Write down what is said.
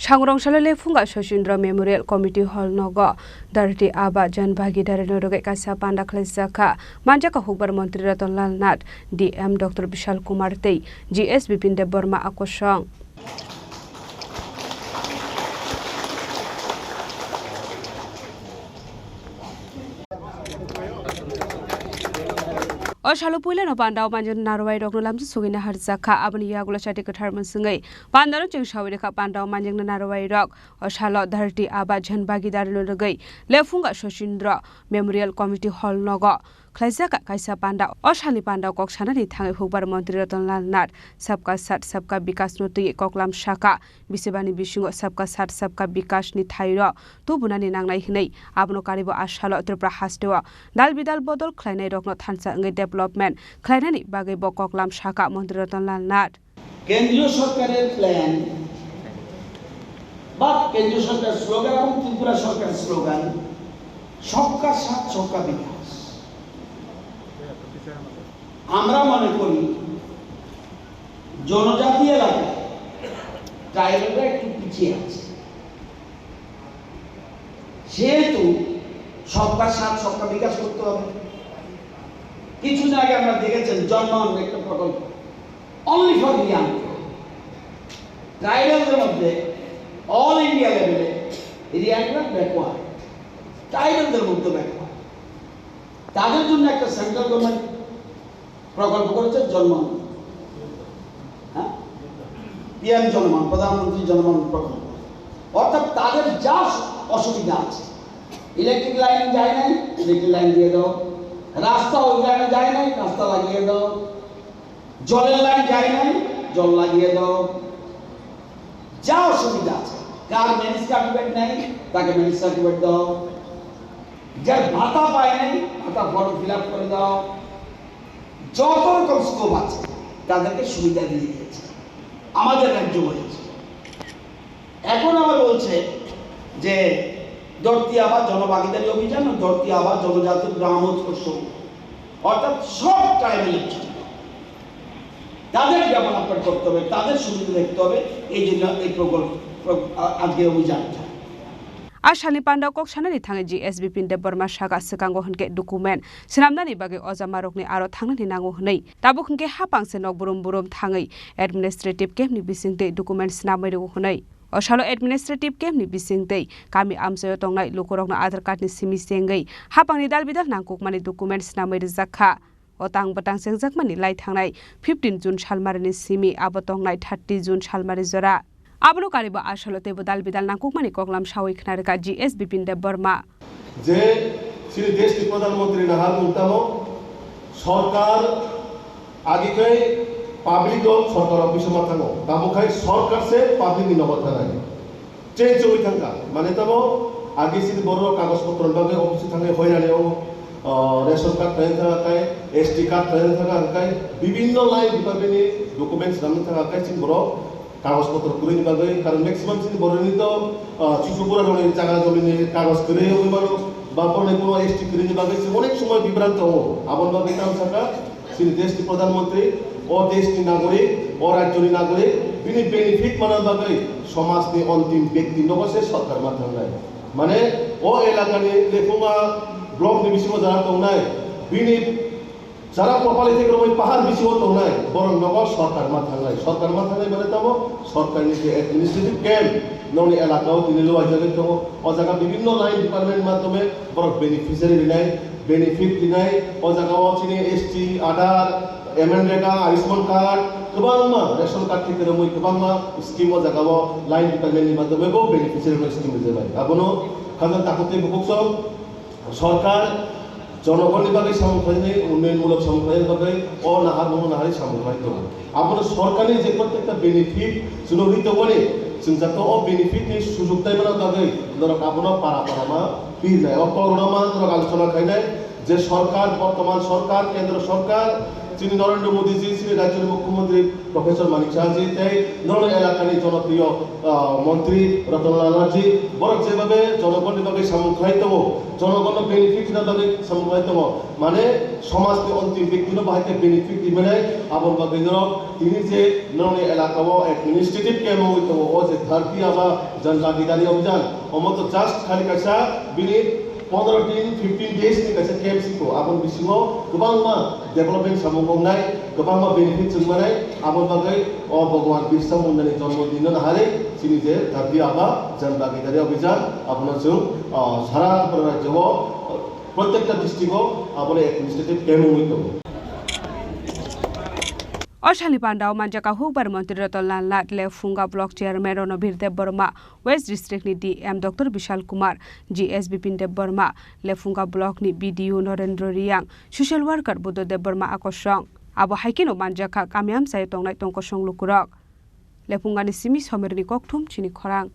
Sangrongshalo lefunga Shashindra Memorial Committee Hall nogo Darti Aba Jan Bhagidari Noroge Kaisa Panda Klesaka Manjaka Hukbar Montri Ratan Lal Nat DM Dr. Bishal Kumar Tei GS Bipin Deborma Akosong Shalo puila no pandao manjang narwai rok no lamsi sugina harzaka abani yagula chati kathar mansungai pandaro chung shawire kha pandao manjang narwai rok shalo dharti aba jan bhagidari no rogai lefunga Shashindra Memorial Committee Hall nogo Klaisaka kaisa panda oshali panda kok sanani thangai hukbar Montri Ratan Lal Nat sabka sat sabka bikas no tui koklam shaka bisebani bisingo sabka sat sabka bikas ni thairo tubunani nangnai hinai abno karibo ashalo tripra hastewa dal bidal bodol khlainai rok no thansa ngai development khlainani bagai bo koklam shaka Montri Ratan Lal Nat কেন্দ্রীয় সরকারের plan বা কেন্দ্রীয় সরকারের slogan এবং ত্রিপুরা সরকারের slogan সবকা সাথ সবকা বিকাশ আমরা মনে করি জনজাতি এলাকায় ট্রাইবালরা একটু পিছিয়ে আছে সেহেতু সবকা সাথ সবকা বিকাশ করতে হবে কিছুদিন আগে আমরা দেখেছেন জন্মন একটা প্রকল্প only for the young ট্রাইবালদের মধ্যে অল ইন্ডিয়া লেভেলে এরিয়াটা ব্যাকওয়ার্ড ট্রাইবালদের মধ্যে ব্যাকওয়ার্ড তাদের জন্য একটা সেন্ট্রাল গভর্নমেন্ট প্রকল্প করেছে জন্মন হ্যাঁ পিএম জন্মন প্রধানমন্ত্রী জন্মন প্রকল্প অর্থাৎ তাদের যা অসুবিধা আছে ইলেকট্রিক লাইন যায় নাই ইলেকট্রিক লাইন দিয়ে দাও রাস্তা ওই লাইনে যায় নাই রাস্তা লাগিয়ে দাও জলের লাইন যায় নাই জল লাগিয়ে দাও যা অসুবিধা আছে কার ম্যানেজ সার্টিফিকেট নাই তাকে ম্যানেজ সার্টিফিকেট দাও যার ভাতা পায় নাই ভাতা ফর্ম ফিল আপ করে দাও যত রকম স্কোপ আছে তাদেরকে সুবিধা দিয়ে দিয়েছে আমাদের রাজ্য বলেছে এখন আবার বলছে যে ধরতি আবার জনভাগিদারি অভিযান ধরতি আবার জনজাতি গ্রামোৎকর্ষ অর্থাৎ সব ট্রাইবেলের জন্য তাদের ডেভেলপমেন্ট করতে হবে তাদের সুবিধা দেখতে হবে এই জন্য এই প্রকল্প আজকে অভিযানটা Ashali panda kok sanani thangai GS Bipin Deborma Shaka sekango hunke dokumen sinamnani bage ojamarokni aro thangnani nango hunai tabu hunke hapang se nok burum burum thangai administrative camp ni bisingte document sinamai ro hunai Oshalo administrative camp ni bisingte kami amsayo tongnai lokorokna Aadhaar card ni simi sengai hapang ni dalbidal nangkok mani document sinamai rijaka Otang batang sengjakmani lai thangnai 15 June salmarni simi abo tongnai 30 June salmari jora Abno karibo ashalote bodal bidal nangkukmani koklam shawai khnarka GS Bipin Deborma যে শ্রী দেশটি প্রধানমন্ত্রী Nahal উল্টামো সরকার আগেকে public সরকার অফিসে মাথানো তামুখাই সরকার সে public নিনবত নাই change হই থাকা মানে তামো আগে শ্রী বড় কাগজপত্র ভাবে অফিসে থাকা হইরানিও রেশন কার্ড থাকা থাকায় এসটি কার্ড থাকা থাকায় বিভিন্ন লাইন ডিপার্টমেন্টে ডকুমেন্টস নাম থাকা থাকায় শ্রী বড় কাগজপত্র করে নিবাগে কারণ ম্যাক্সিমাম চিনি বড়নি তো শিশুপুরা রঙের জায়গা জমিনে কাগজ করে হইবারো বা পরে কোনো এসটি করে নিবাগে অনেক সময় বিভ্রান্ত হো আমন ভাবে কাম থাকা শ্রী দেশটি প্রধানমন্ত্রী ও দেশটি নাগরিক ও রাজ্যনি নাগরিক বিনি বেনিফিট মানার ভাবে সমাজনি অন্তিম ব্যক্তি নবসে সরকার মাধ্যম নাই মানে ও এলাকানি লেফুমা ব্লক নি বিসিমো যারা তো নাই বিনি যারা কপালে থেকে ওই পাহাড় বেশি হতো নাই বরং নগর সরকার মাথা নাই সরকার মাথা নাই মানে তাও সরকার নিজে অ্যাডমিনিস্ট্রেটিভ ক্যাম্প ননি এলাকাও তিনি লো আইজাগে তো ও জায়গা বিভিন্ন লাইন ডিপার্টমেন্ট মাধ্যমে বড় বেনিফিশিয়ারি নাই বেনিফিট নাই ও জায়গাও চিনি এসটি আধার এমএনরেগা আয়ুষ্মান কার্ড গোবাং মা রেশন কার্ড থেকে মই গোবাং মা স্কিম ও জায়গাও লাইন ডিপার্টমেন্ট মাধ্যমে গো বেনিফিশিয়ারি স্কিম দিতে পারে আবনো খান তাকতে বুকসব সরকার জনগণের বাগে সামগ্রী উন্নয়নমূলক সামগ্রীর বাগে অনাহার মনোনাহারি সামগ্রী দো আপনার সরকারি যে প্রত্যেকটা বেনিফিট জনহিত করে যাতে ও বেনিফিট নি সুযোগ দেয় মানে বাগে ধরক আপনার পাড়া পাড়ামা ফি যায় অকরণমা ধরক আলোচনা খাই নাই যে সরকার বর্তমান সরকার কেন্দ্র সরকার শ্রী নরেন্দ্র মোদীজি শ্রী রাজ্যের মুখ্যমন্ত্রী প্রফেসর মানিক সাহাজি তাই নরন এলাকার জনপ্রিয় মন্ত্রী রতনলাল নাথজি বরং যেভাবে জনগণের ভাবে সামুখায়িত জনগণের বেনিফিট ভাবে সামুখায়িত মানে সমাজকে অন্তিম ব্যক্তির বাহিতে বেনিফিট দিবে আবার ভাবে তিনি যে নরন এলাকাও অ্যাডমিনিস্ট্রেটিভ কেম হইতো ও যে ধরতি আবা जनभागीदारी अभियान अमत जस्ट खाली कैसा बिनि 15 दिन 15 days ni कैसा KMC को आबन बिसिङाव गोबांमा डेभलपमेन्ट सामगंनाय गोबांमा बेनिफिट जोंनाय आबन बागै अ भगवान बिरसा मुन्डानि जन्मदिन नाहारै सिनि जे धरती आबा जनभागीदारी अभियान आबन जों सारा राज्यआव प्रत्येकटा डिस्ट्रिक्टआव आबन एडमिनिस्ट्रेटिभ केम हइतो अशाली पांडाव मांजाका हुकबार मंत्री Ratanlal Nath Lefunga block chairman Ranbir Dev Varma west district नि DM doctor Vishal Kumar GS Bipin Dev Varma Lefunga block नि BDO Narendra Reang social worker Buddhadev Varma आकर्षण आबो हाइकिनो मांजाका कामयाम साय तंगनाय तंकसं लुकुरक लेफुंगा नि सिमी समेरनि ककथुम चिनि खरां